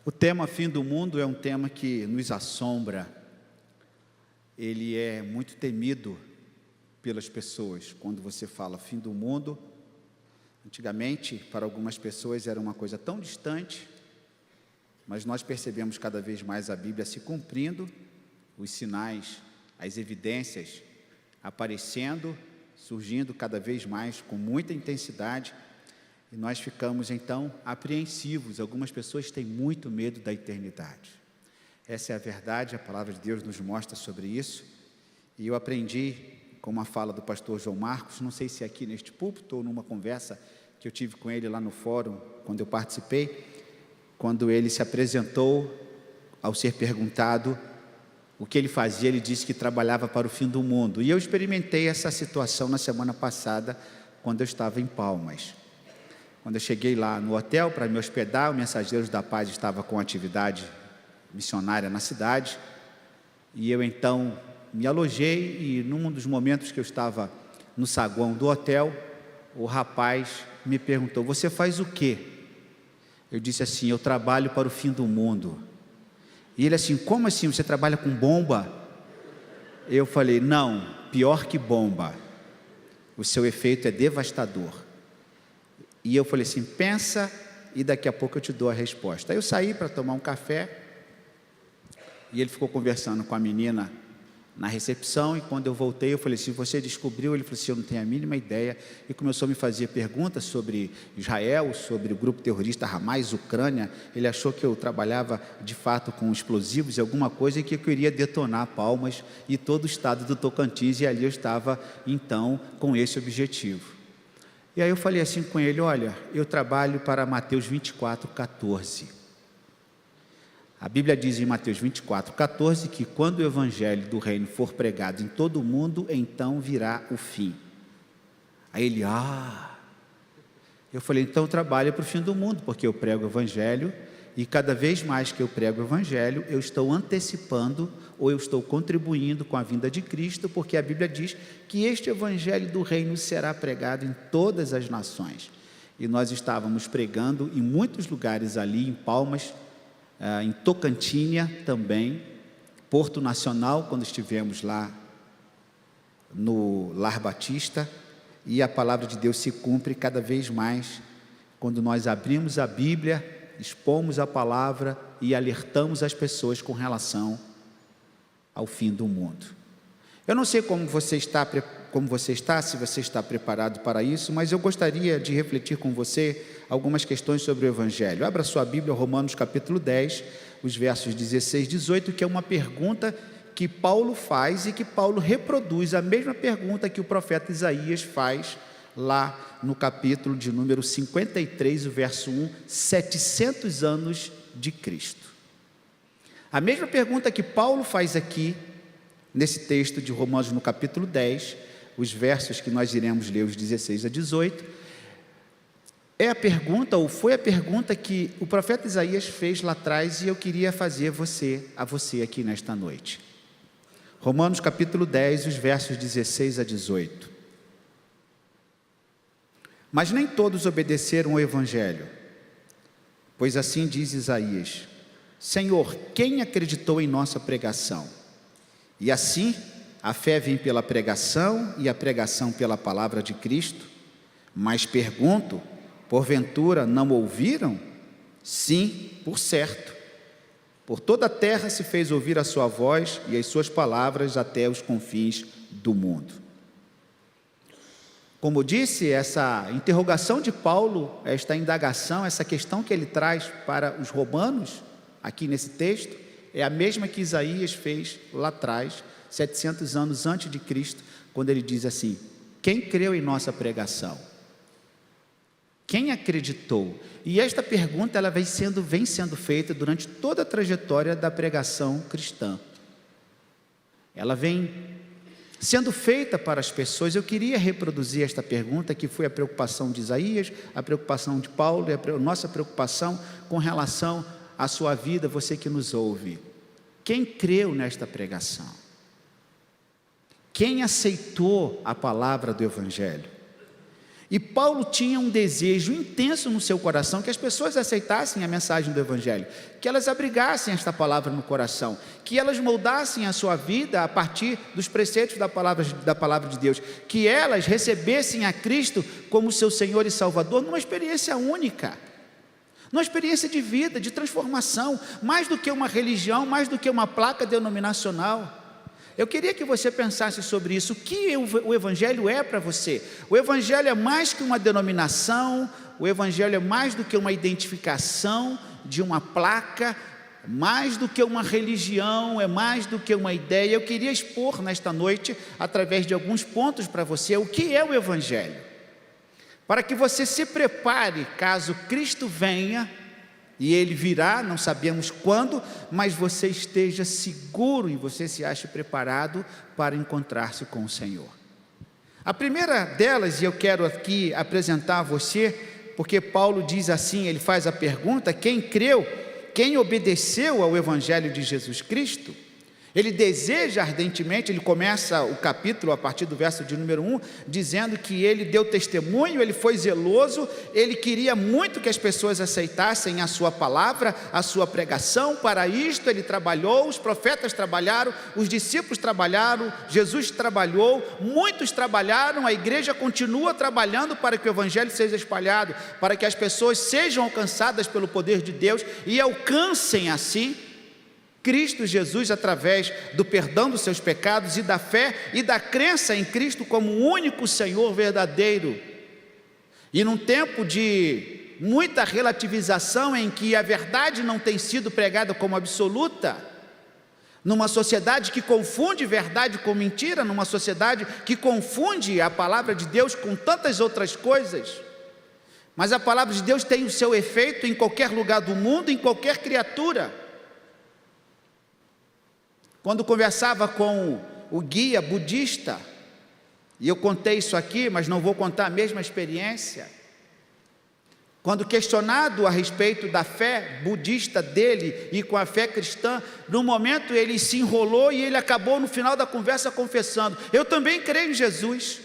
O tema fim do mundo é um tema que nos assombra. Ele é muito temido pelas pessoas. Quando você fala fim do mundo, antigamente, para algumas pessoas era uma coisa tão distante, mas nós percebemos cada vez mais a Bíblia se cumprindo, os sinais, as evidências aparecendo, surgindo cada vez mais com muita intensidade, e nós ficamos então apreensivos. Algumas pessoas têm muito medo da eternidade. Essa é a verdade, a palavra de Deus nos mostra sobre isso, e eu aprendi com uma fala do pastor João Marcos, não sei se é aqui neste púlpito ou numa conversa que eu tive com ele lá no fórum, quando eu participei, quando ele se apresentou, ao ser perguntado o que ele fazia, ele disse que trabalhava para o fim do mundo, e eu experimentei essa situação na semana passada, quando eu estava em Palmas. Quando eu cheguei lá no hotel para me hospedar, o Mensageiros da Paz estava com atividade missionária na cidade, e eu então me alojei, e num dos momentos que eu estava no saguão do hotel, o rapaz me perguntou: você faz o quê? Eu disse assim: eu trabalho para o fim do mundo. E ele assim: como assim, você trabalha com bomba? Eu falei: não, pior que bomba, o seu efeito é devastador. E eu falei assim: pensa e daqui a pouco eu te dou a resposta. Aí eu saí para tomar um café, e ele ficou conversando com a menina na recepção, e quando eu voltei eu falei assim: você descobriu? Ele falou assim: eu não tenho a mínima ideia, e começou a me fazer perguntas sobre Israel, sobre o grupo terrorista Hamas, Ucrânia. Ele achou que eu trabalhava de fato com explosivos e alguma coisa, e que eu queria detonar Palmas e todo o estado do Tocantins, e ali eu estava então com esse objetivo. E aí eu falei assim com ele: olha, eu trabalho para Mateus 24:14. A Bíblia diz em Mateus 24:14 que quando o evangelho do reino for pregado em todo o mundo, então virá o fim. Aí ele: eu falei: então eu trabalho para o fim do mundo, porque eu prego o evangelho, e cada vez mais que eu prego o evangelho, eu estou antecipando, ou eu estou contribuindo com a vinda de Cristo, porque a Bíblia diz que este evangelho do reino será pregado em todas as nações. E nós estávamos pregando em muitos lugares ali, em Palmas, em Tocantinha também, Porto Nacional, quando estivemos lá no Lar Batista, e a palavra de Deus se cumpre cada vez mais, quando nós abrimos a Bíblia, expomos a palavra e alertamos as pessoas com relação ao fim do mundo. Eu não sei como você está, se você está preparado para isso, mas eu gostaria de refletir com você algumas questões sobre o Evangelho. Abra sua Bíblia, Romanos capítulo 10, os versos 16 e 18, que é uma pergunta que Paulo faz, e que Paulo reproduz a mesma pergunta que o profeta Isaías faz lá no capítulo de número 53, o verso 1, 700 anos de Cristo. A mesma pergunta que Paulo faz aqui, nesse texto de Romanos, no capítulo 10, os versos que nós iremos ler, os 16 a 18, é a pergunta, ou foi a pergunta que o profeta Isaías fez lá atrás, e eu queria fazer a você aqui nesta noite. Romanos capítulo 10, os versos 16 a 18. Mas nem todos obedeceram ao Evangelho, pois assim diz Isaías: Senhor, quem acreditou em nossa pregação? E assim, a fé vem pela pregação, e a pregação pela palavra de Cristo. Mas pergunto, porventura não ouviram? Sim, por certo. Por toda a terra se fez ouvir a sua voz, e as suas palavras até os confins do mundo. Como disse, essa interrogação de Paulo, esta indagação, essa questão que ele traz para os romanos, aqui nesse texto, é a mesma que Isaías fez lá atrás, 700 anos antes de Cristo, quando ele diz assim: quem creu em nossa pregação? Quem acreditou? E esta pergunta ela vem sendo feita durante toda a trajetória da pregação cristã. Ela vem sendo feita para as pessoas. Eu queria reproduzir esta pergunta, que foi a preocupação de Isaías, a preocupação de Paulo, e a nossa preocupação com relação à sua vida, você que nos ouve. Quem creu nesta pregação? Quem aceitou a palavra do Evangelho? E Paulo tinha um desejo intenso no seu coração que as pessoas aceitassem a mensagem do Evangelho, que elas abrigassem esta palavra no coração, que elas moldassem a sua vida a partir dos preceitos da palavra de Deus, que elas recebessem a Cristo como seu Senhor e Salvador numa experiência única, numa experiência de vida, de transformação, mais do que uma religião, mais do que uma placa denominacional. Eu queria que você pensasse sobre isso. O que o Evangelho é para você? O Evangelho é mais que uma denominação, o Evangelho é mais do que uma identificação de uma placa, mais do que uma religião, é mais do que uma ideia. Eu queria expor nesta noite, através de alguns pontos para você, o que é o Evangelho, para que você se prepare caso Cristo venha. E Ele virá, não sabemos quando, mas você esteja seguro e você se ache preparado para encontrar-se com o Senhor. A primeira delas, e eu quero aqui apresentar a você, porque Paulo diz assim, ele faz a pergunta: quem creu, quem obedeceu ao Evangelho de Jesus Cristo? Ele deseja ardentemente, ele começa o capítulo a partir do verso de número 1, dizendo que ele deu testemunho, ele foi zeloso, ele queria muito que as pessoas aceitassem a sua palavra, a sua pregação. Para isto ele trabalhou, os profetas trabalharam, os discípulos trabalharam, Jesus trabalhou, muitos trabalharam, a igreja continua trabalhando para que o Evangelho seja espalhado, para que as pessoas sejam alcançadas pelo poder de Deus e alcancem assim Cristo Jesus através do perdão dos seus pecados e da fé e da crença em Cristo como o único Senhor verdadeiro. E num tempo de muita relativização, em que a verdade não tem sido pregada como absoluta, numa sociedade que confunde verdade com mentira, numa sociedade que confunde a palavra de Deus com tantas outras coisas, mas a palavra de Deus tem o seu efeito em qualquer lugar do mundo, em qualquer criatura. Quando conversava com o guia budista, e eu contei isso aqui, mas não vou contar a mesma experiência, quando questionado a respeito da fé budista dele e com a fé cristã, no momento ele se enrolou e ele acabou no final da conversa confessando: eu também creio em Jesus,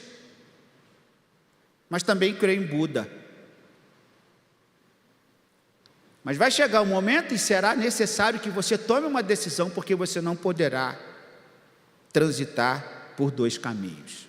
mas também creio em Buda. Mas vai chegar um momento e será necessário que você tome uma decisão, porque você não poderá transitar por dois caminhos.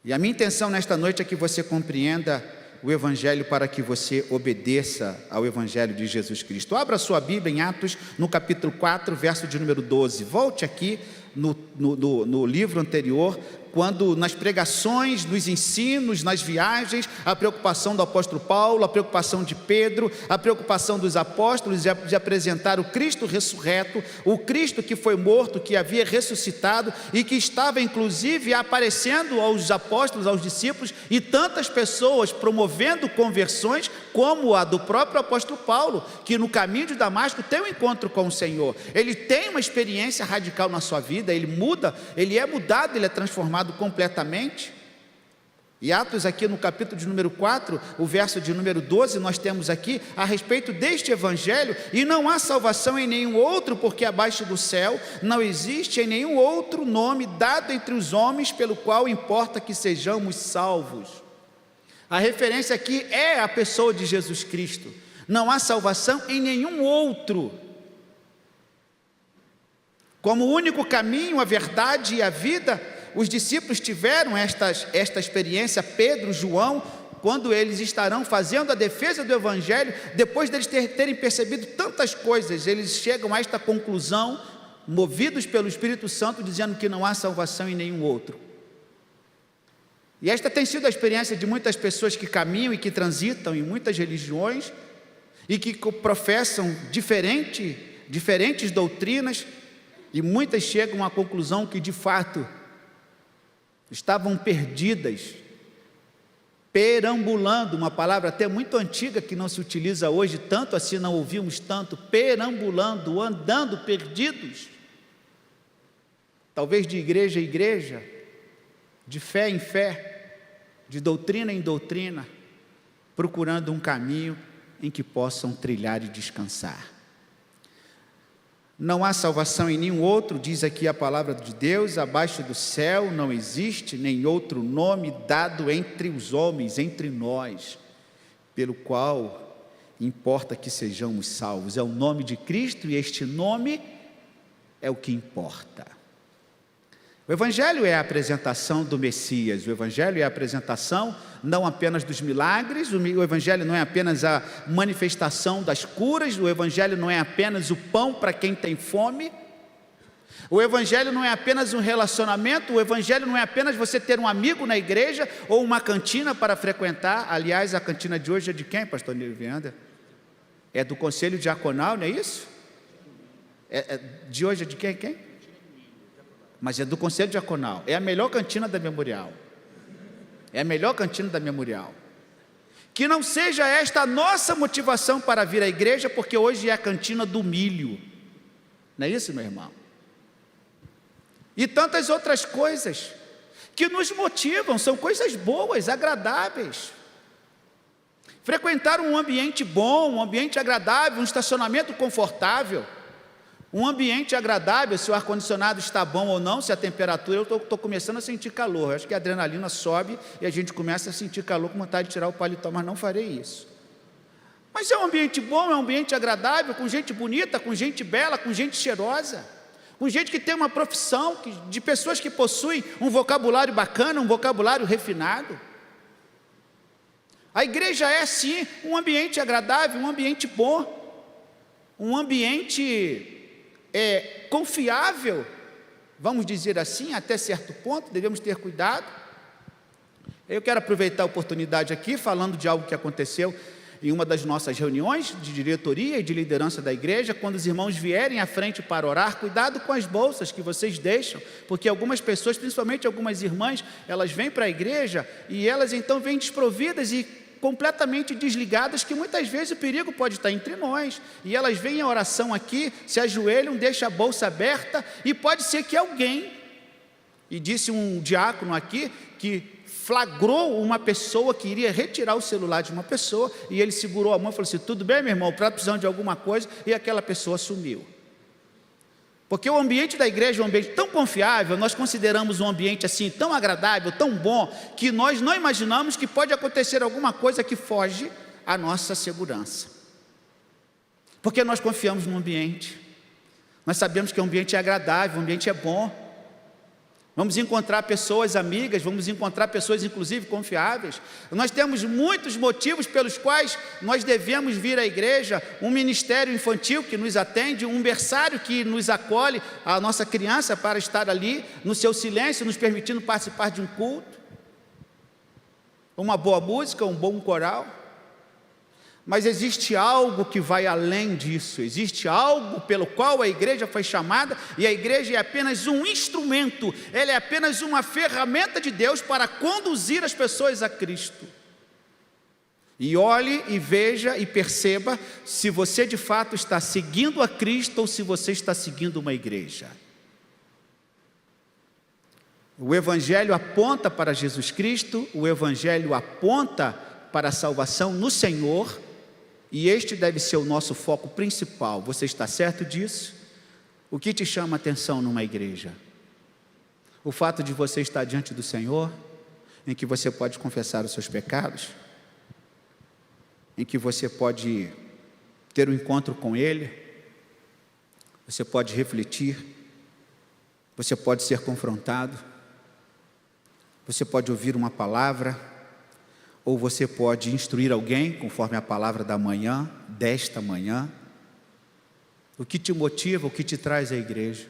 E a minha intenção nesta noite é que você compreenda o Evangelho para que você obedeça ao Evangelho de Jesus Cristo. Abra sua Bíblia em Atos, no capítulo 4, verso de número 12. Volte aqui no livro anterior, quando nas pregações, nos ensinos, nas viagens, a preocupação do apóstolo Paulo, a preocupação de Pedro, a preocupação dos apóstolos de apresentar o Cristo ressurreto, o Cristo que foi morto, que havia ressuscitado e que estava inclusive aparecendo aos apóstolos, aos discípulos e tantas pessoas, promovendo conversões como a do próprio apóstolo Paulo, que no caminho de Damasco tem um encontro com o Senhor. Ele tem uma experiência radical na sua vida, ele muda, ele é mudado, ele é transformado completamente. E Atos aqui no capítulo de número 4, o verso de número 12, nós temos aqui a respeito deste Evangelho: e não há salvação em nenhum outro, porque abaixo do céu não existe em nenhum outro nome dado entre os homens pelo qual importa que sejamos salvos. A referência aqui é a pessoa de Jesus Cristo. Não há salvação em nenhum outro. Como o único caminho, a verdade e a vida, os discípulos tiveram esta experiência. Pedro, João, quando eles estarão fazendo a defesa do Evangelho, depois deles terem percebido tantas coisas, eles chegam a esta conclusão, movidos pelo Espírito Santo, dizendo que não há salvação em nenhum outro. E esta tem sido a experiência de muitas pessoas que caminham e que transitam em muitas religiões e que professam diferentes doutrinas, e muitas chegam à conclusão que de fato estavam perdidas, perambulando, uma palavra até muito antiga que não se utiliza hoje tanto, assim não ouvimos tanto, perambulando, andando perdidos, talvez de igreja em igreja, de fé em fé, de doutrina em doutrina, procurando um caminho em que possam trilhar e descansar. Não há salvação em nenhum outro, diz aqui a palavra de Deus, abaixo do céu não existe nem outro nome dado entre os homens, entre nós, pelo qual importa que sejamos salvos. É o nome de Cristo e este nome é o que importa. O Evangelho é a apresentação do Messias, o Evangelho é a apresentação não apenas dos milagres, o Evangelho não é apenas a manifestação das curas, o Evangelho não é apenas o pão para quem tem fome, o Evangelho não é apenas um relacionamento, o Evangelho não é apenas você ter um amigo na igreja ou uma cantina para frequentar. Aliás, a cantina de hoje é de quem, pastor Nilo Vianda? É do Conselho Diaconal, não é isso? De hoje é de quem? Mas é do Conselho Diaconal, é a melhor cantina da Memorial, é a melhor cantina da Memorial. Que não seja esta a nossa motivação para vir à igreja, porque hoje é a cantina do milho, não é isso, meu irmão? E tantas outras coisas que nos motivam, são coisas boas, agradáveis. Frequentar um ambiente bom, um ambiente agradável, um estacionamento confortável, um ambiente agradável, se o ar-condicionado está bom ou não, se a temperatura, eu estou começando a sentir calor, acho que a adrenalina sobe e a gente começa a sentir calor com vontade de tirar o paletó, mas não farei isso. Mas é um ambiente bom, é um ambiente agradável, com gente bonita, com gente bela, com gente cheirosa, com gente que tem uma profissão, de pessoas que possuem um vocabulário bacana, um vocabulário refinado. A igreja é sim um ambiente agradável, um ambiente bom, um ambiente confiável, vamos dizer assim, até certo ponto, devemos ter cuidado. Eu quero aproveitar a oportunidade aqui, falando de algo que aconteceu em uma das nossas reuniões de diretoria e de liderança da igreja, quando os irmãos vierem à frente para orar, cuidado com as bolsas que vocês deixam, porque algumas pessoas, principalmente algumas irmãs, elas vêm para a igreja e elas então vêm desprovidas e completamente desligadas, que muitas vezes o perigo pode estar entre nós, e elas vêm à oração aqui, se ajoelham, deixam a bolsa aberta, e pode ser que alguém, e disse um diácono aqui, que flagrou uma pessoa que iria retirar o celular de uma pessoa, e ele segurou a mão e falou assim: tudo bem, meu irmão, está precisando de alguma coisa, e aquela pessoa sumiu. Porque o ambiente da igreja é um ambiente tão confiável, nós consideramos um ambiente assim tão agradável, tão bom, que nós não imaginamos que pode acontecer alguma coisa que foge à nossa segurança. Porque nós confiamos no ambiente, nós sabemos que o ambiente é agradável, o ambiente é bom. Vamos encontrar pessoas amigas, vamos encontrar pessoas inclusive confiáveis. Nós temos muitos motivos pelos quais nós devemos vir à igreja, um ministério infantil que nos atende, um berçário que nos acolhe, a nossa criança para estar ali no seu silêncio, nos permitindo participar de um culto, uma boa música, um bom coral. Mas existe algo que vai além disso, existe algo pelo qual a igreja foi chamada, e a igreja é apenas um instrumento, ela é apenas uma ferramenta de Deus para conduzir as pessoas a Cristo. E olhe e veja e perceba se você de fato está seguindo a Cristo ou se você está seguindo uma igreja. O Evangelho aponta para Jesus Cristo, o Evangelho aponta para a salvação no Senhor, e este deve ser o nosso foco principal. Você está certo disso? O que te chama a atenção numa igreja? O fato de você estar diante do Senhor, em que você pode confessar os seus pecados, em que você pode ter um encontro com Ele, você pode refletir, você pode ser confrontado, você pode ouvir uma palavra, ou você pode instruir alguém, conforme a palavra da manhã, desta manhã. O que te motiva, o que te traz à igreja?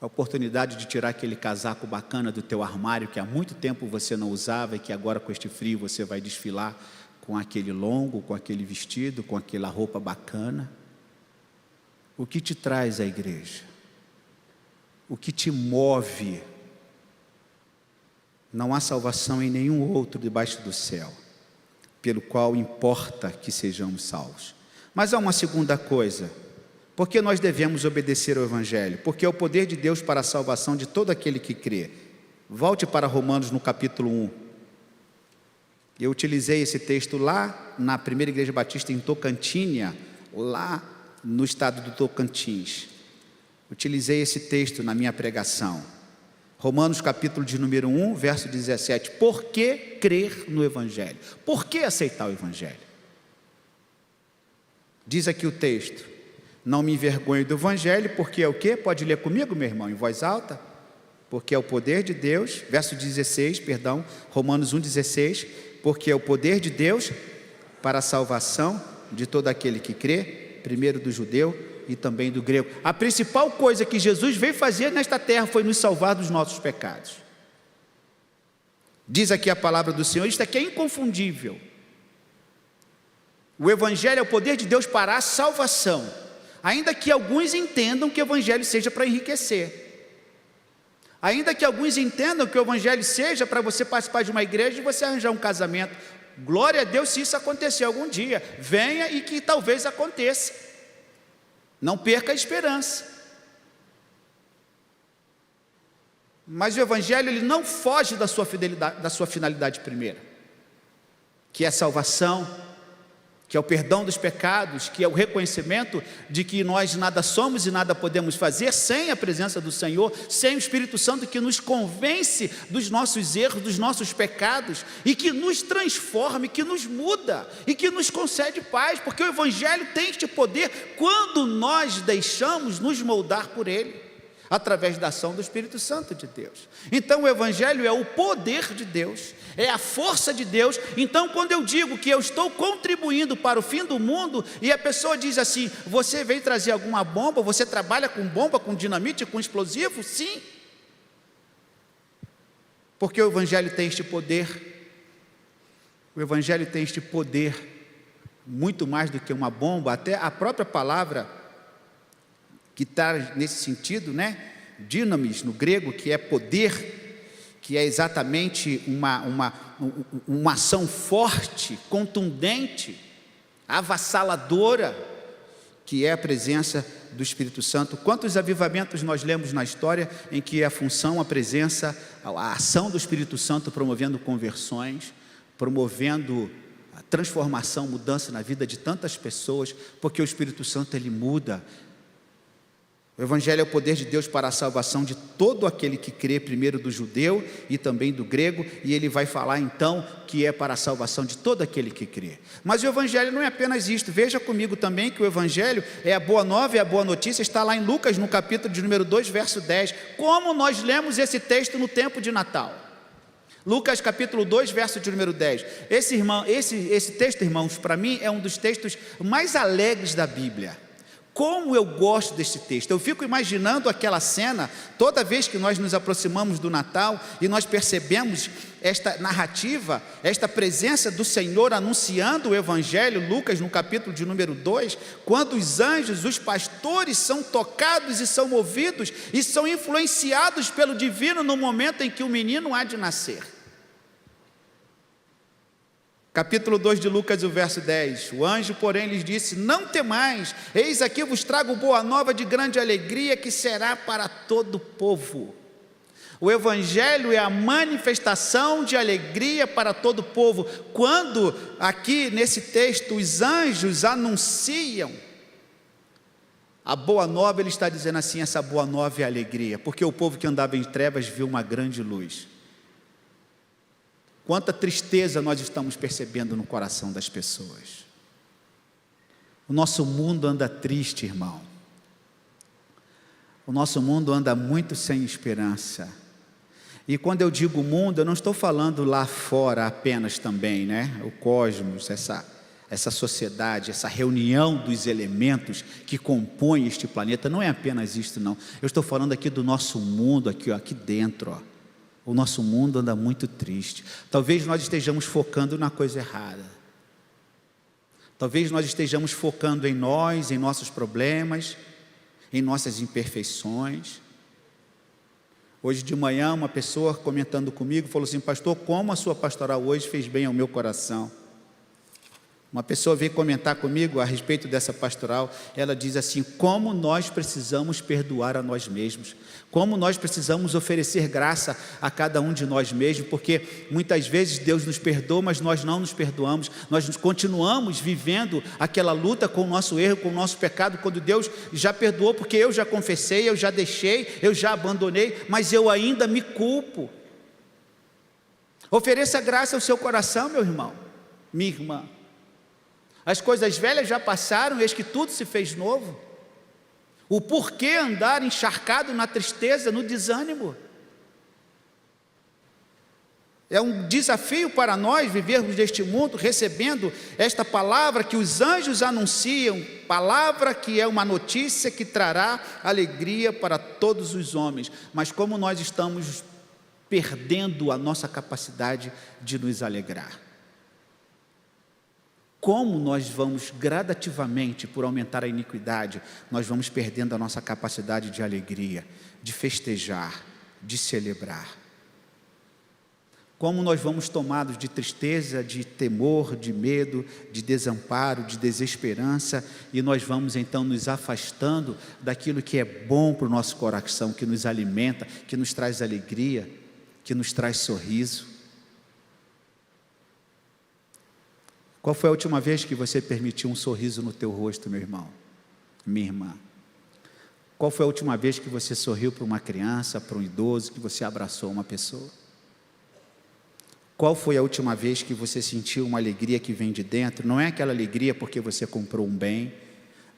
A oportunidade de tirar aquele casaco bacana do teu armário, que há muito tempo você não usava, e que agora com este frio você vai desfilar com aquele longo, com aquele vestido, com aquela roupa bacana. O que te traz à igreja? O que te move? Não há salvação em nenhum outro debaixo do céu, pelo qual importa que sejamos salvos. Mas há uma segunda coisa: por que nós devemos obedecer ao Evangelho? Porque é o poder de Deus para a salvação de todo aquele que crê. Volte para Romanos no capítulo 1. Eu utilizei esse texto lá na primeira igreja batista em Tocantins, lá no estado do Tocantins. Utilizei esse texto na minha pregação. Romanos capítulo de número 1, verso 17. Por que crer no Evangelho? Por que aceitar o Evangelho? Diz aqui o texto: não me envergonho do Evangelho, porque é o quê? Pode ler comigo, meu irmão, em voz alta? Porque é o poder de Deus, verso 16, perdão, Romanos 1,16, porque é o poder de Deus para a salvação de todo aquele que crê, primeiro do judeu e também do grego. A principal coisa que Jesus veio fazer nesta terra foi nos salvar dos nossos pecados. Diz aqui a palavra do Senhor, isto aqui é inconfundível. O Evangelho é o poder de Deus para a salvação, ainda que alguns entendam que o Evangelho seja para enriquecer, ainda que alguns entendam que o Evangelho seja para você participar de uma igreja e você arranjar um casamento. Glória a Deus se isso acontecer algum dia, venha e que talvez aconteça. Não perca a esperança. Mas o Evangelho ele não foge da sua fidelidade, da sua finalidade primeira, que é a salvação, que é o perdão dos pecados, que é o reconhecimento de que nós nada somos e nada podemos fazer sem a presença do Senhor, sem o Espírito Santo que nos convence dos nossos erros, dos nossos pecados, e que nos transforma, que nos muda, e que nos concede paz, porque o Evangelho tem este poder quando nós deixamos nos moldar por Ele, através da ação do Espírito Santo de Deus. Então o Evangelho é o poder de Deus, é a força de Deus. Então quando eu digo que eu estou contribuindo para o fim do mundo, e a pessoa diz assim, você veio trazer alguma bomba, você trabalha com bomba, com dinamite, com explosivo? Sim, porque o Evangelho tem este poder. O Evangelho tem este poder, muito mais do que uma bomba. Até a própria palavra que está nesse sentido, né? Dynamis, no grego, que é poder, que é exatamente uma ação forte, contundente, avassaladora, que é a presença do Espírito Santo. Quantos avivamentos nós lemos na história em que a função, a presença, a ação do Espírito Santo promovendo conversões, promovendo a transformação, mudança na vida de tantas pessoas, porque o Espírito Santo ele muda. O Evangelho é o poder de Deus para a salvação de todo aquele que crê, primeiro do judeu e também do grego, e ele vai falar então que é para a salvação de todo aquele que crê. Mas o Evangelho não é apenas isto. Veja comigo também que o Evangelho é a boa nova e a boa notícia, está lá em Lucas, no capítulo de número 2, verso 10. Como nós lemos esse texto no tempo de Natal? Lucas capítulo 2, verso de número 10. Esse texto, irmãos, para mim é um dos textos mais alegres da Bíblia. Como eu gosto desse texto. Eu fico imaginando aquela cena, toda vez que nós nos aproximamos do Natal e nós percebemos esta narrativa, esta presença do Senhor anunciando o Evangelho. Lucas no capítulo de número 2, quando os anjos, os pastores são tocados e são movidos e são influenciados pelo divino no momento em que o menino há de nascer. Capítulo 2 de Lucas, o verso 10. O anjo, porém, lhes disse: não temais, eis aqui vos trago boa nova de grande alegria, que será para todo o povo. O Evangelho é a manifestação de alegria para todo o povo. Quando aqui nesse texto os anjos anunciam a boa nova, ele está dizendo assim, essa boa nova é alegria, porque o povo que andava em trevas viu uma grande luz. Quanta tristeza nós estamos percebendo no coração das pessoas. O nosso mundo anda triste, irmão. O nosso mundo anda muito sem esperança. E quando eu digo mundo, eu não estou falando lá fora apenas também, né? O cosmos, essa sociedade, essa reunião dos elementos que compõem este planeta, não é apenas isto não. Eu estou falando aqui do nosso mundo, aqui dentro, ó. O nosso mundo anda muito triste. Talvez nós estejamos focando na coisa errada. Talvez nós estejamos focando em nós, em nossos problemas, em nossas imperfeições. Hoje de manhã uma pessoa comentando comigo falou assim: pastor, como a sua pastoral hoje fez bem ao meu coração. Uma pessoa veio comentar comigo a respeito dessa pastoral. Ela diz assim: como nós precisamos perdoar a nós mesmos, como nós precisamos oferecer graça a cada um de nós mesmos, porque muitas vezes Deus nos perdoa, mas nós não nos perdoamos, nós continuamos vivendo aquela luta com o nosso erro, com o nosso pecado, quando Deus já perdoou, porque eu já confessei, eu já deixei, eu já abandonei, mas eu ainda me culpo. Ofereça graça ao seu coração, meu irmão, minha irmã. As coisas velhas já passaram, eis que tudo se fez novo. O porquê andar encharcado na tristeza, no desânimo? É um desafio para nós vivermos neste mundo, recebendo esta palavra que os anjos anunciam, palavra que é uma notícia que trará alegria para todos os homens. Mas como nós estamos perdendo a nossa capacidade de nos alegrar? Como nós vamos gradativamente, por aumentar a iniquidade, nós vamos perdendo a nossa capacidade de alegria, de festejar, de celebrar. Como nós vamos tomados de tristeza, de temor, de medo, de desamparo, de desesperança, e nós vamos então nos afastando daquilo que é bom para o nosso coração, que nos alimenta, que nos traz alegria, que nos traz sorriso. Qual foi a última vez que você permitiu um sorriso no teu rosto, meu irmão, minha irmã? Qual foi a última vez que você sorriu para uma criança, para um idoso, que você abraçou uma pessoa? Qual foi a última vez que você sentiu uma alegria que vem de dentro? Não é aquela alegria porque você comprou um bem,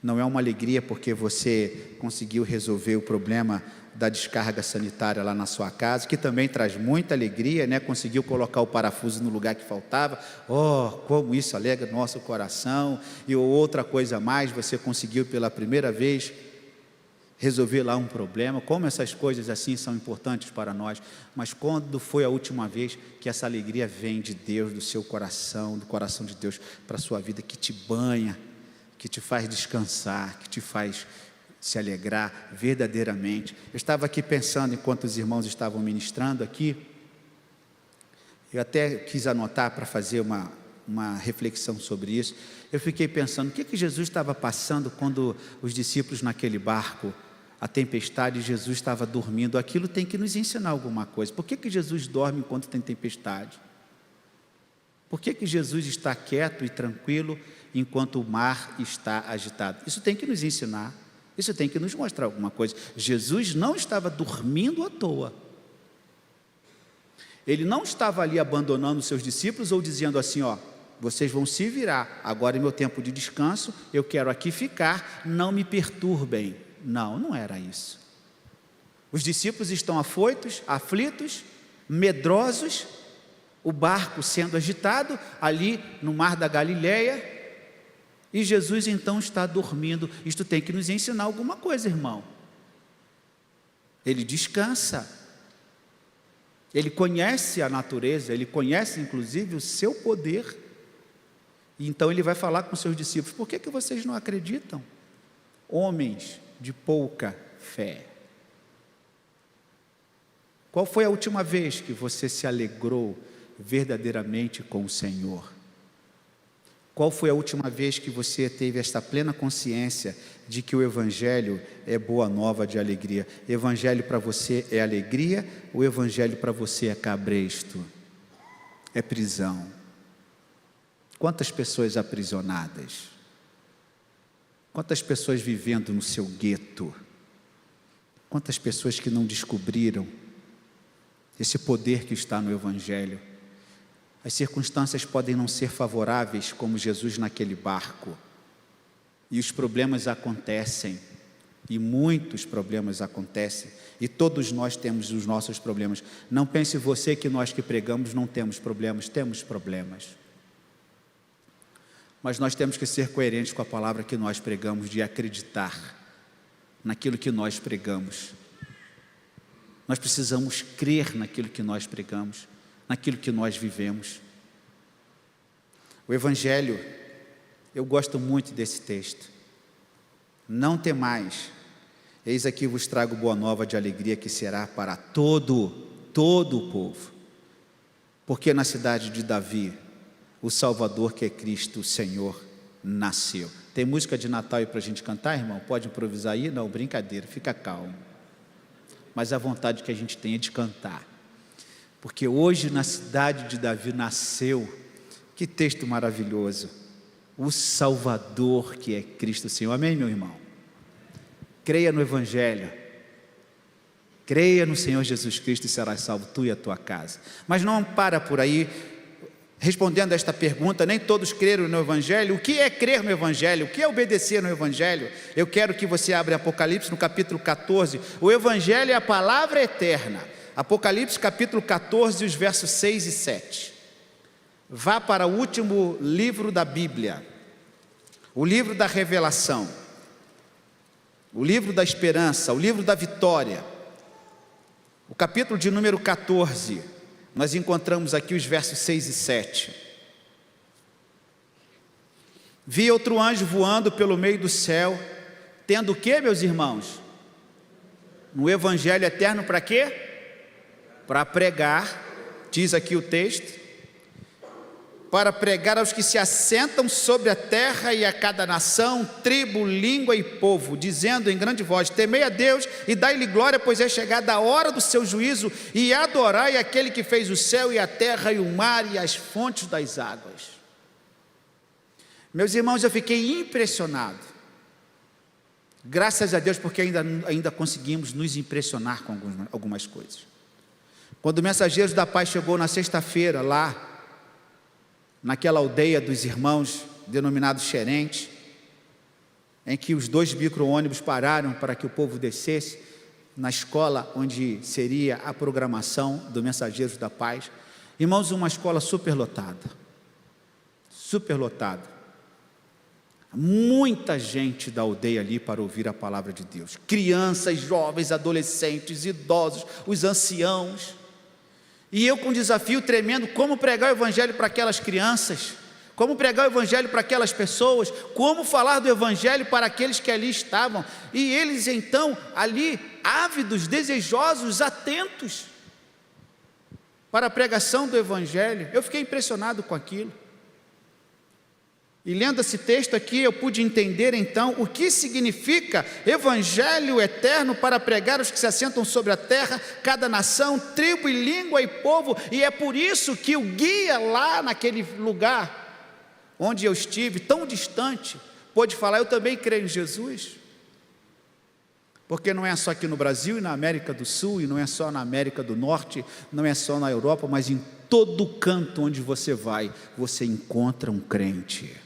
não é uma alegria porque você conseguiu resolver o problema da descarga sanitária lá na sua casa, que também traz muita alegria, né? Conseguiu colocar o parafuso no lugar que faltava. Oh, como isso alegra nosso coração. E outra coisa mais, você conseguiu pela primeira vez resolver lá um problema. Como essas coisas assim são importantes para nós. Mas quando foi a última vez que essa alegria vem de Deus, do seu coração, do coração de Deus para a sua vida, que te banha, que te faz descansar, que te faz se alegrar verdadeiramente? Eu estava aqui pensando, enquanto os irmãos estavam ministrando aqui, eu até quis anotar para fazer uma reflexão sobre isso. Eu fiquei pensando, o que Jesus estava passando quando os discípulos naquele barco, a tempestade, Jesus estava dormindo? Aquilo tem que nos ensinar alguma coisa. Por que Jesus dorme enquanto tem tempestade? Por que Jesus está quieto e tranquilo enquanto o mar está agitado? Isso tem que nos ensinar. Isso tem que nos mostrar alguma coisa. Jesus não estava dormindo à toa. Ele não estava ali abandonando os seus discípulos ou dizendo assim: ó, vocês vão se virar, agora é meu tempo de descanso, eu quero aqui ficar, não me perturbem. Não, não era isso. Os discípulos estão afoitos, aflitos, medrosos, o barco sendo agitado ali no mar da Galileia, e Jesus então está dormindo. Isto tem que nos ensinar alguma coisa, irmão. Ele descansa, ele conhece a natureza, ele conhece inclusive o seu poder, e então ele vai falar com os seus discípulos: por que vocês não acreditam? Homens de pouca fé. Qual foi a última vez que você se alegrou verdadeiramente com o Senhor? Qual foi a última vez que você teve esta plena consciência de que o Evangelho é boa nova de alegria? Evangelho para você é alegria, o Evangelho para você é cabresto, é prisão? Quantas pessoas aprisionadas? Quantas pessoas vivendo no seu gueto? Quantas pessoas que não descobriram esse poder que está no Evangelho? As circunstâncias podem não ser favoráveis, como Jesus naquele barco, e os problemas acontecem, e muitos problemas acontecem, e todos nós temos os nossos problemas. Não pense você que nós que pregamos não temos problemas problemas. Mas nós temos que ser coerentes com a palavra que nós pregamos, de acreditar naquilo que nós pregamos. Nós precisamos crer naquilo que nós pregamos, naquilo que nós vivemos. O Evangelho, eu gosto muito desse texto. Não temais, eis aqui vos trago boa nova de alegria, que será para todo o povo. Porque na cidade de Davi o Salvador que é Cristo, o Senhor, nasceu. Tem música de Natal aí para a gente cantar, irmão? Pode improvisar aí? Não, brincadeira, fica calmo. Mas a vontade que a gente tem é de cantar. Porque hoje na cidade de Davi nasceu, que texto maravilhoso, o Salvador que é Cristo, Senhor. Amém, meu irmão? Creia no Evangelho. Creia no Senhor Jesus Cristo e serás salvo, tu e a tua casa. Mas não para por aí. Respondendo a esta pergunta, nem todos creram no Evangelho. O que é crer no Evangelho? O que é obedecer no Evangelho? Eu quero que você abra Apocalipse no capítulo 14. O Evangelho é a palavra eterna. Apocalipse capítulo 14, os versos 6 e 7. Vá para o último livro da Bíblia, o livro da revelação, o livro da esperança, o livro da vitória. O capítulo de número 14. Nós encontramos aqui os versos 6 e 7. Vi outro anjo voando pelo meio do céu, tendo o que, meus irmãos? No Evangelho eterno para quê? Para pregar, diz aqui o texto, para pregar aos que se assentam sobre a terra e a cada nação, tribo, língua e povo, dizendo em grande voz: temei a Deus e dai-lhe glória, pois é chegada a hora do seu juízo, e adorai aquele que fez o céu e a terra e o mar e as fontes das águas. Meus irmãos, eu fiquei impressionado, graças a Deus, porque ainda conseguimos nos impressionar com algumas coisas. Quando o Mensageiro da Paz chegou na sexta-feira lá, naquela aldeia dos irmãos, denominado Xerente, em que os 2 micro-ônibus pararam para que o povo descesse, na escola onde seria a programação do Mensageiros da Paz. Irmãos, uma escola superlotada, muita gente da aldeia ali para ouvir a palavra de Deus, crianças, jovens, adolescentes, idosos, os anciãos. E eu com um desafio tremendo, como pregar o Evangelho para aquelas crianças, como pregar o Evangelho para aquelas pessoas, como falar do Evangelho para aqueles que ali estavam, e eles então ali, ávidos, desejosos, atentos, para a pregação do Evangelho. Eu fiquei impressionado com aquilo, e lendo esse texto aqui, eu pude entender então o que significa Evangelho eterno para pregar os que se assentam sobre a terra, cada nação, tribo e língua e povo. E é por isso que o guia lá naquele lugar onde eu estive, tão distante, pôde falar: eu também creio em Jesus. Porque não é só aqui no Brasil e na América do Sul, e não é só na América do Norte, não é só na Europa, mas em todo canto onde você vai, você encontra um crente.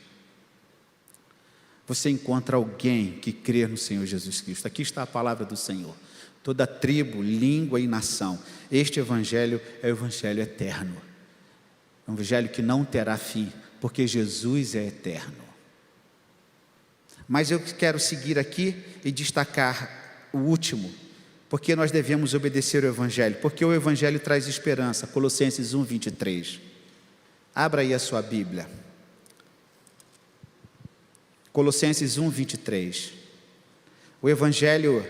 Você encontra alguém que crê no Senhor Jesus Cristo. Aqui está a palavra do Senhor. Toda tribo, língua e nação. Este Evangelho é o Evangelho eterno. Um Evangelho que não terá fim, porque Jesus é eterno. Mas eu quero seguir aqui e destacar o último, porque nós devemos obedecer o Evangelho, porque o Evangelho traz esperança. Colossenses 1, 23. Abra aí a sua Bíblia. Colossenses 1, 23. O Evangelho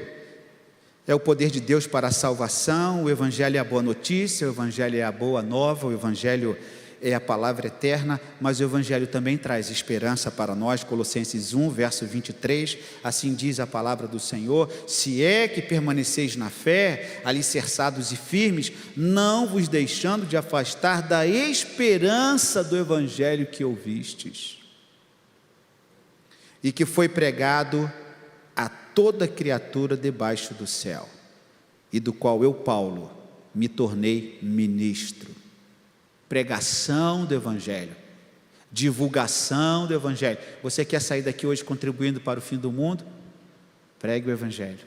é o poder de Deus para a salvação, o Evangelho é a boa notícia, o Evangelho é a boa nova, o Evangelho é a palavra eterna, mas o Evangelho também traz esperança para nós. Colossenses 1, verso 23, assim diz a palavra do Senhor: se é que permaneceis na fé, alicerçados e firmes, não vos deixando de afastar da esperança do Evangelho que ouvistes, e que foi pregado a toda criatura debaixo do céu, e do qual eu, Paulo, me tornei ministro. Pregação do Evangelho, divulgação do Evangelho. Você quer sair daqui hoje contribuindo para o fim do mundo? Pregue o Evangelho.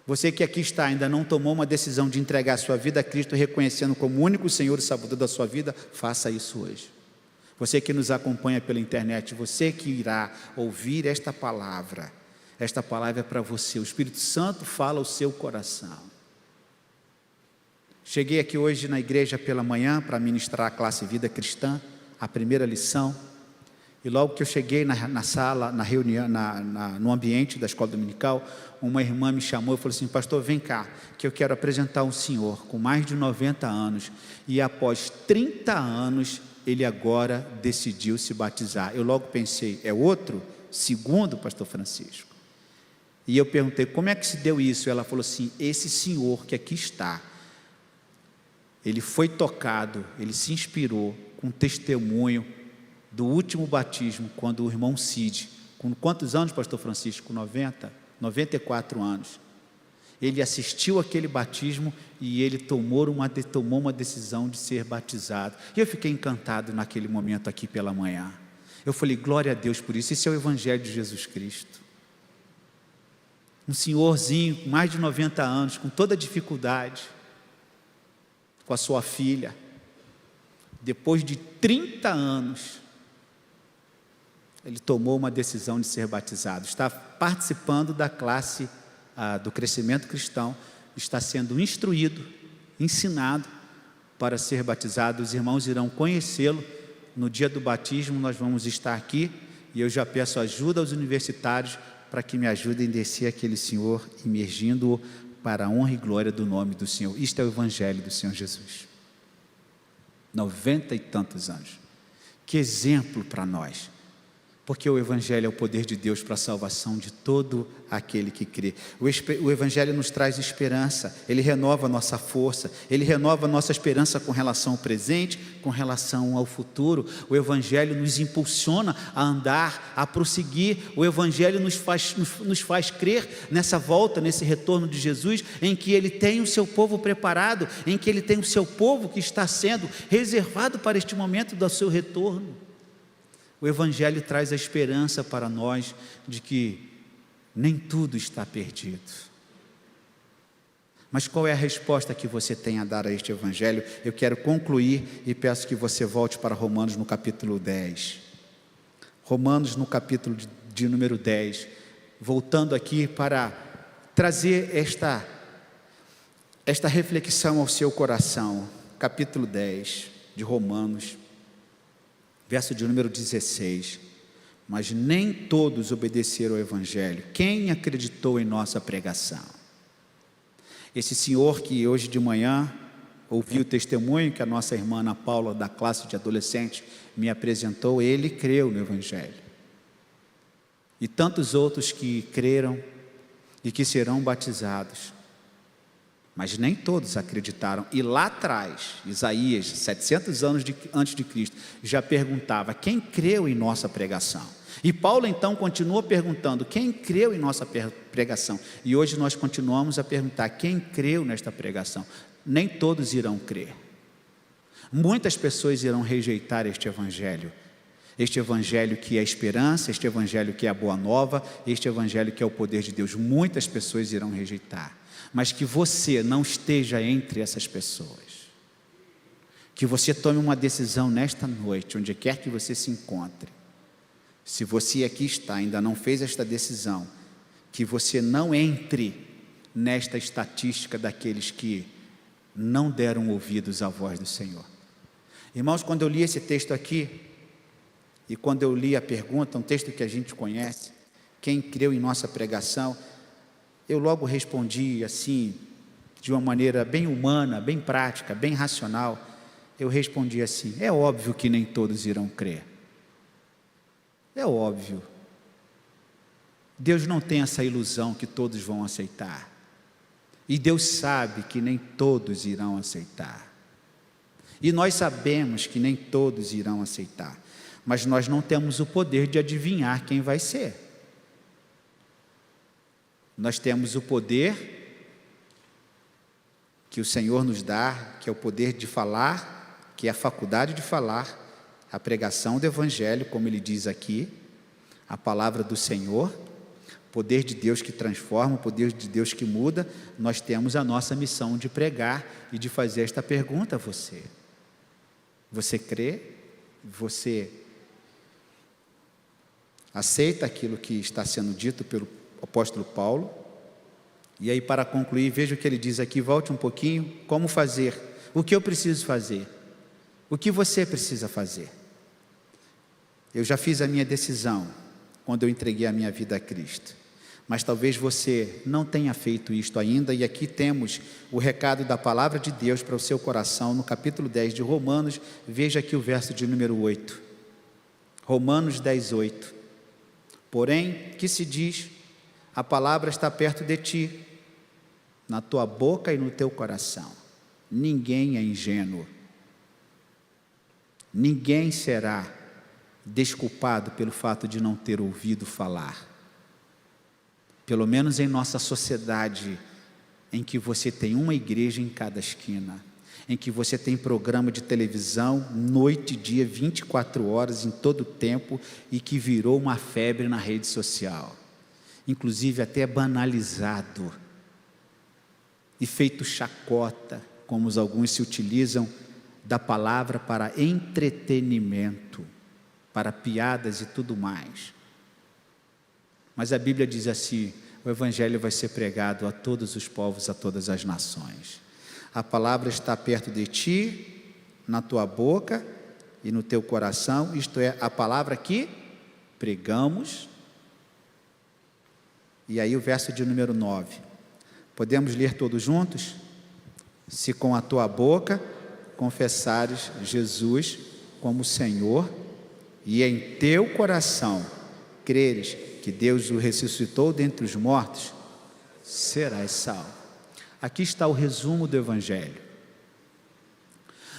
Você que aqui está, ainda não tomou uma decisão de entregar a sua vida a Cristo, reconhecendo como único Senhor e Salvador da sua vida, faça isso hoje. Você que nos acompanha pela internet, você que irá ouvir esta palavra é para você. O Espírito Santo fala ao seu coração. Cheguei aqui hoje na igreja pela manhã para ministrar a classe Vida Cristã, a primeira lição, e logo que eu cheguei na sala, na reunião, no ambiente da escola dominical, uma irmã me chamou e falou assim: pastor, vem cá, que eu quero apresentar um senhor com mais de 90 anos, e após 30 anos, ele agora decidiu se batizar. Eu logo pensei, é outro? Segundo, pastor Francisco. E eu perguntei, como é que se deu isso? Ela falou assim, esse senhor que aqui está, ele foi tocado, ele se inspirou com um testemunho do último batismo, quando o irmão Cid, com quantos anos, pastor Francisco? 94 anos. Ele assistiu aquele batismo e ele tomou uma decisão de ser batizado. E eu fiquei encantado naquele momento aqui pela manhã. Eu falei, glória a Deus por isso. Esse é o Evangelho de Jesus Cristo. Um senhorzinho com mais de 90 anos, com toda a dificuldade, com a sua filha, depois de 30 anos, ele tomou uma decisão de ser batizado. Está participando da classe do crescimento cristão, está sendo instruído, ensinado para ser batizado. Os irmãos irão conhecê-lo no dia do batismo. Nós vamos estar aqui e eu já peço ajuda aos universitários para que me ajudem a descer aquele senhor, imergindo-o para a honra e glória do nome do Senhor. Isto é o Evangelho do Senhor Jesus. 90 e tantos anos. Que exemplo para nós. Porque o Evangelho é o poder de Deus para a salvação de todo aquele que crê. O Evangelho nos traz esperança, ele renova a nossa força, ele renova a nossa esperança com relação ao presente, com relação ao futuro. O Evangelho nos impulsiona a andar, a prosseguir. O Evangelho nos faz crer nessa volta, nesse retorno de Jesus, em que ele tem o seu povo preparado, em que ele tem o seu povo que está sendo reservado para este momento do seu retorno. O Evangelho traz a esperança para nós de que nem tudo está perdido. Mas qual é a resposta que você tem a dar a este Evangelho? Eu quero concluir e peço que você volte para Romanos no capítulo 10. Romanos no capítulo de número 10. Voltando aqui para trazer esta reflexão ao seu coração. Capítulo 10 de Romanos. Verso de número 16, mas nem todos obedeceram ao Evangelho. Quem acreditou em nossa pregação? Esse senhor que hoje de manhã ouviu o testemunho que a nossa irmã Ana Paula, da classe de adolescentes, me apresentou, ele creu no Evangelho. E tantos outros que creram e que serão batizados. Mas nem todos acreditaram. E lá atrás, Isaías, 700 anos antes de Cristo, já perguntava, quem creu em nossa pregação? E Paulo então continua perguntando, quem creu em nossa pregação? E hoje nós continuamos a perguntar, quem creu nesta pregação? Nem todos irão crer. Muitas pessoas irão rejeitar este Evangelho que é a esperança, este Evangelho que é a boa nova, este Evangelho que é o poder de Deus. Muitas pessoas irão rejeitar. Mas que você não esteja entre essas pessoas, que você tome uma decisão nesta noite, onde quer que você se encontre, se você aqui está, ainda não fez esta decisão, que você não entre nesta estatística daqueles que não deram ouvidos à voz do Senhor. Irmãos, quando eu li esse texto aqui, e quando eu li a pergunta, um texto que a gente conhece, quem creu em nossa pregação, eu logo respondi assim, de uma maneira bem humana, bem prática, bem racional. Eu respondi assim, é óbvio que nem todos irão crer. É óbvio. Deus não tem essa ilusão que todos vão aceitar. E Deus sabe que nem todos irão aceitar. E nós sabemos que nem todos irão aceitar. Mas nós não temos o poder de adivinhar quem vai ser. Nós temos o poder que o Senhor nos dá, que é o poder de falar, que é a faculdade de falar, a pregação do Evangelho, como ele diz aqui, a palavra do Senhor, poder de Deus que transforma, o poder de Deus que muda. Nós temos a nossa missão de pregar e de fazer esta pergunta a você. Você crê? Você aceita aquilo que está sendo dito pelo apóstolo Paulo? E aí, para concluir, veja o que ele diz aqui, volte um pouquinho, como fazer, o que eu preciso fazer, o que você precisa fazer. Eu já fiz a minha decisão, quando eu entreguei a minha vida a Cristo, Mas talvez você não tenha feito isto ainda, e aqui temos o recado da palavra de Deus para o seu coração, no capítulo 10 de Romanos. Veja aqui o verso de número 8. Romanos 10, 8. Porém, que se diz, a palavra está perto de ti, na tua boca e no teu coração. Ninguém é ingênuo. Ninguém será desculpado pelo fato de não ter ouvido falar. Pelo menos em nossa sociedade, em que você tem uma igreja em cada esquina, em que você tem programa de televisão, noite e dia, 24 horas, em todo o tempo, e que virou uma febre na rede social, inclusive até banalizado, e feito chacota, como alguns se utilizam da palavra para entretenimento, para piadas e tudo mais. Mas a Bíblia diz assim: o Evangelho vai ser pregado a todos os povos, a todas as nações. A palavra está perto de ti, na tua boca e no teu coração, isto é, a palavra que pregamos. E aí o verso de número 9. Podemos ler todos juntos? Se com a tua boca confessares Jesus como Senhor, e em teu coração creres que Deus o ressuscitou dentre os mortos, serás salvo. Aqui está o resumo do Evangelho.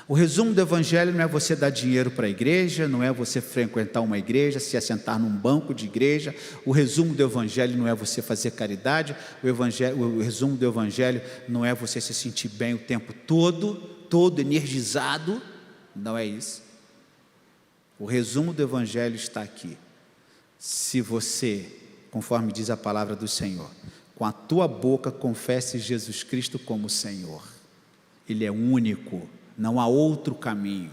O resumo do Evangelho não é você dar dinheiro para a igreja, não é você frequentar uma igreja, se assentar num banco de igreja. O resumo do Evangelho não é você fazer caridade. O resumo do Evangelho não é você se sentir bem o tempo todo energizado. Não é isso. O resumo do Evangelho está aqui. Se você, conforme diz a palavra do Senhor, com a tua boca confesse Jesus Cristo como Senhor, Ele é único, não há outro caminho,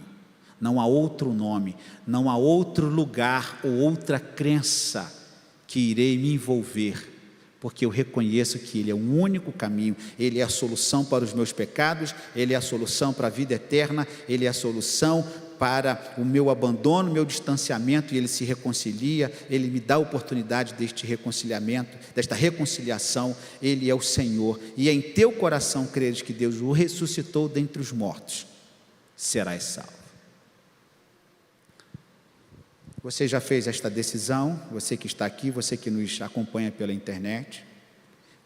não há outro nome, não há outro lugar ou outra crença que irei me envolver, porque eu reconheço que Ele é o único caminho, Ele é a solução para os meus pecados, Ele é a solução para a vida eterna, Ele é a solução para o meu abandono, o meu distanciamento, e Ele se reconcilia, Ele me dá a oportunidade deste reconciliamento, desta reconciliação. Ele é o Senhor, e em teu coração creres que Deus o ressuscitou dentre os mortos, serás salvo. Você já fez esta decisão? Você que está aqui, você que nos acompanha pela internet,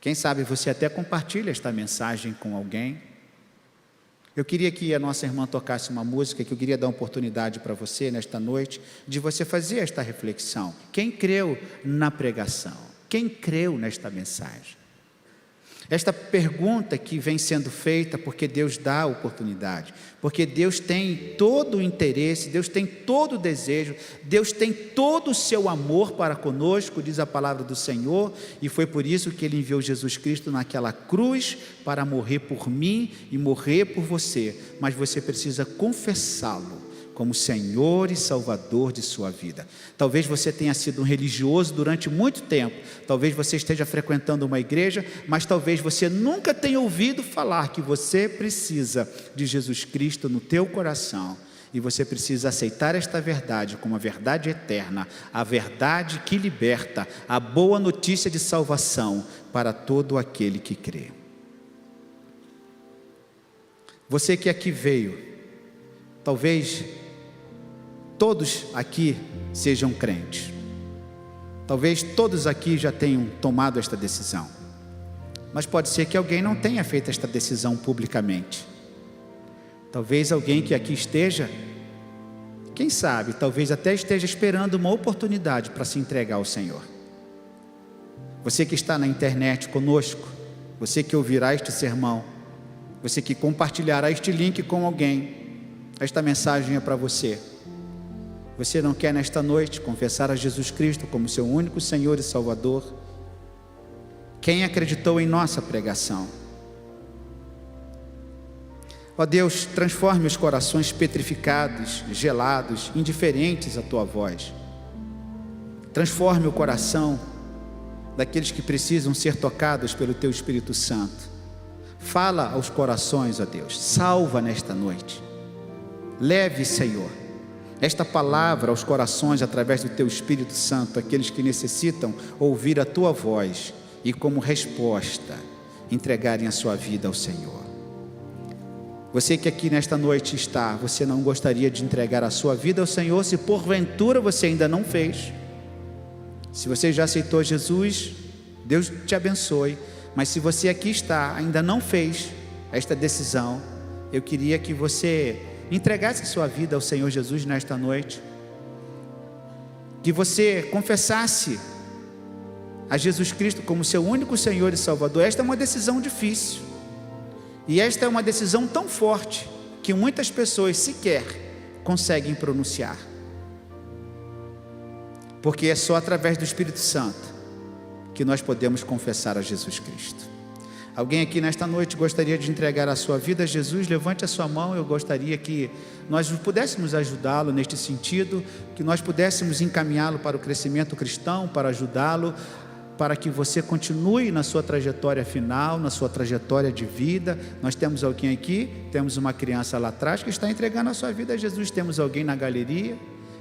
quem sabe você até compartilha esta mensagem com alguém. Eu queria que a nossa irmã tocasse uma música, que eu queria dar uma oportunidade para você nesta noite, de você fazer esta reflexão. Quem creu na pregação? Quem creu nesta mensagem? Esta pergunta que vem sendo feita porque Deus dá a oportunidade, porque Deus tem todo o interesse, Deus tem todo o desejo, Deus tem todo o seu amor para conosco, diz a palavra do Senhor, e foi por isso que Ele enviou Jesus Cristo naquela cruz para morrer por mim e morrer por você, mas você precisa confessá-lo como Senhor e Salvador de sua vida. Talvez você tenha sido um religioso durante muito tempo, talvez você esteja frequentando uma igreja, mas talvez você nunca tenha ouvido falar que você precisa de Jesus Cristo no teu coração, e você precisa aceitar esta verdade como a verdade eterna, a verdade que liberta, a boa notícia de salvação para todo aquele que crê. Você que aqui veio, talvez todos aqui sejam crentes, talvez todos aqui já tenham tomado esta decisão, mas pode ser que alguém não tenha feito esta decisão publicamente. Talvez alguém que aqui esteja, quem sabe, talvez até esteja esperando uma oportunidade para se entregar ao Senhor. Você que está na internet conosco, você que ouvirá este sermão, você que compartilhará este link com alguém, esta mensagem é para você. Você não quer nesta noite confessar a Jesus Cristo como seu único Senhor e Salvador? Quem acreditou em nossa pregação? Ó Deus, transforme os corações petrificados, gelados, indiferentes à Tua voz. Transforme o coração daqueles que precisam ser tocados pelo Teu Espírito Santo. Fala aos corações, ó Deus, salva nesta noite. Leve, Senhor, esta palavra aos corações através do Teu Espírito Santo, aqueles que necessitam ouvir a Tua voz e como resposta entregarem a sua vida ao Senhor. Você que aqui nesta noite está, você não gostaria de entregar a sua vida ao Senhor? Se porventura você ainda não fez, se você já aceitou Jesus, Deus te abençoe. Mas se você aqui está, ainda não fez esta decisão, eu queria que você entregasse a sua vida ao Senhor Jesus nesta noite, que você confessasse a Jesus Cristo como seu único Senhor e Salvador. Esta é uma decisão difícil, e esta é uma decisão tão forte, que muitas pessoas sequer conseguem pronunciar, porque é só através do Espírito Santo que nós podemos confessar a Jesus Cristo. Alguém aqui nesta noite gostaria de entregar a sua vida a Jesus? Levante a sua mão. Eu gostaria que nós pudéssemos ajudá-lo neste sentido, que nós pudéssemos encaminhá-lo para o crescimento cristão, para ajudá-lo, para que você continue na sua trajetória final, na sua trajetória de vida. Nós temos alguém aqui, temos uma criança lá atrás que está entregando a sua vida a Jesus, temos alguém na galeria,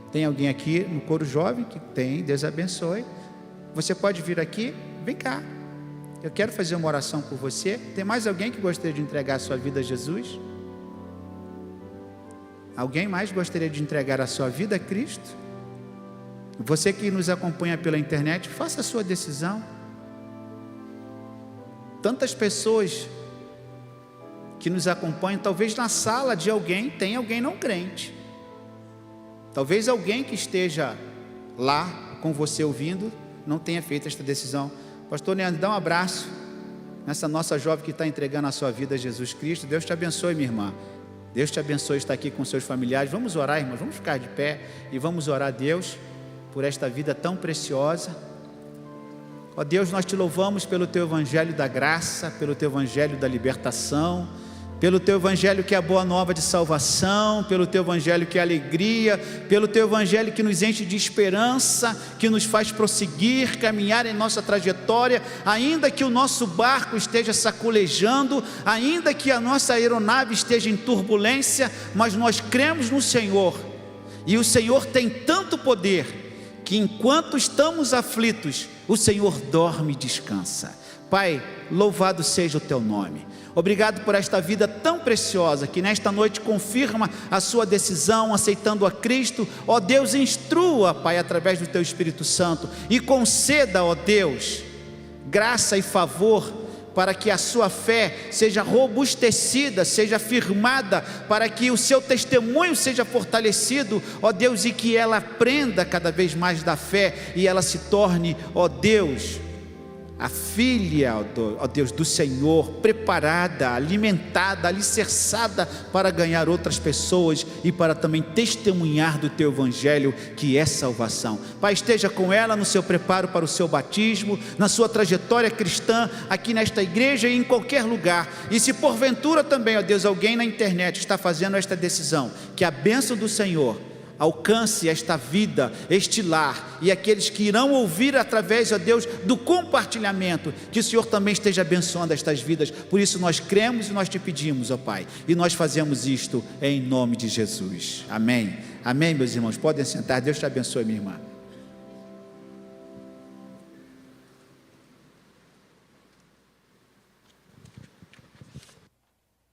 tem alguém aqui no coro jovem que tem, Deus abençoe. Você pode vir aqui, vem cá, eu quero fazer uma oração por você. Tem mais alguém que gostaria de entregar a sua vida a Jesus? Alguém mais gostaria de entregar a sua vida a Cristo? Você que nos acompanha pela internet, faça a sua decisão. Tantas pessoas que nos acompanham, talvez na sala de alguém tem alguém não crente, talvez alguém que esteja lá com você ouvindo não tenha feito esta decisão. Pastor Leandro, dá um abraço nessa nossa jovem que está entregando a sua vida a Jesus Cristo. Deus te abençoe, minha irmã. Deus te abençoe estar aqui com seus familiares. Vamos orar, irmãos, vamos ficar de pé e vamos orar a Deus por esta vida tão preciosa. Ó Deus, nós te louvamos pelo teu evangelho da graça, pelo teu evangelho da libertação, pelo teu evangelho que é a boa nova de salvação, pelo teu evangelho que é alegria, pelo teu evangelho que nos enche de esperança, que nos faz prosseguir, caminhar em nossa trajetória, ainda que o nosso barco esteja sacolejando, ainda que a nossa aeronave esteja em turbulência, mas nós cremos no Senhor, e o Senhor tem tanto poder, que enquanto estamos aflitos, o Senhor dorme e descansa. Pai, louvado seja o teu nome. Obrigado por esta vida tão preciosa, que nesta noite confirma a sua decisão, aceitando a Cristo. Ó Deus, instrua, Pai, através do teu Espírito Santo, e conceda, ó Deus, graça e favor, para que a sua fé seja robustecida, seja firmada, para que o seu testemunho seja fortalecido, ó Deus, e que ela aprenda cada vez mais da fé, e ela se torne, ó Deus, a filha, ó Deus, do Senhor, preparada, alimentada, alicerçada para ganhar outras pessoas e para também testemunhar do teu evangelho, que é salvação. Pai, esteja com ela no seu preparo para o seu batismo, na sua trajetória cristã, aqui nesta igreja e em qualquer lugar. E se porventura também, ó Deus, alguém na internet está fazendo esta decisão, que a bênção do Senhor alcance esta vida, este lar, e aqueles que irão ouvir através, ó Deus, do compartilhamento, que o Senhor também esteja abençoando estas vidas. Por isso nós cremos e nós te pedimos, ó Pai, e nós fazemos isto em nome de Jesus. Amém. Amém, meus irmãos, podem sentar. Deus te abençoe, minha irmã.